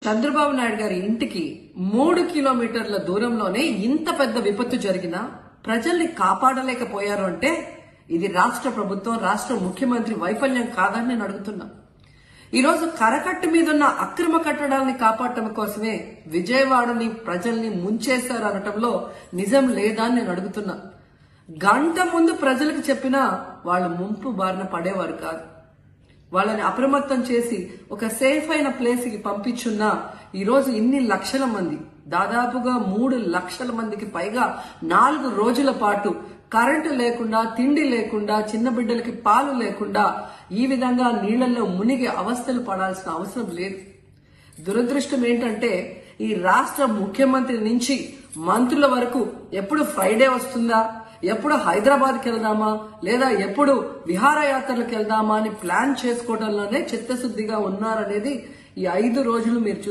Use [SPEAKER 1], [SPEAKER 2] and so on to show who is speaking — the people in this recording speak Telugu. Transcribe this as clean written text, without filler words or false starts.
[SPEAKER 1] చంద్రబాబు నాయుడు గారి ఇంటికి 3 కిలోమీటర్ల దూరంలోనే ఇంత పెద్ద విపత్తు జరిగినా ప్రజల్ని కాపాడలేకపోయారు అంటే ఇది రాష్ట్ర ప్రభుత్వం, రాష్ట్ర ముఖ్యమంత్రి వైఫల్యం కాదని నేను అడుగుతున్నా. ఈరోజు కరకట్టు మీదున్న అక్రమ కట్టడాల్ని కాపాడటం కోసమే విజయవాడని ప్రజల్ని ముంచేశారు అనటంలో నిజం లేదా అని నేను అడుగుతున్నా. గంట ముందు ప్రజలకు చెప్పినా వాళ్ళు ముంపు బారిన పడేవారు కాదు. వాళ్ళని అప్రమత్తం చేసి ఒక సేఫ్ అయిన ప్లేస్ కి పంపించున్నా ఈరోజు ఇన్ని లక్షల మంది, దాదాపుగా 3 లక్షల మందికి పైగా 4 రోజుల పాటు కరెంటు లేకుండా, తిండి లేకుండా, చిన్న బిడ్డలకి పాలు లేకుండా ఈ విధంగా నీళ్లలో మునిగి అవస్థలు పడాల్సిన అవసరం లేదు. దురదృష్టం ఏంటంటే ఈ రాష్ట్ర ముఖ్యమంత్రి నుంచి మంత్రుల వరకు ఎప్పుడు ఫ్రైడే వస్తుందా, ఎప్పుడు హైదరాబాద్కి వెళ్దామా, లేదా ఎప్పుడు విహారయాత్రలకు వెళ్దామా అని ప్లాన్ చేసుకోవడంలోనే చిత్తశుద్ధిగా ఉన్నారనేది ఈ 5 రోజులు మీరు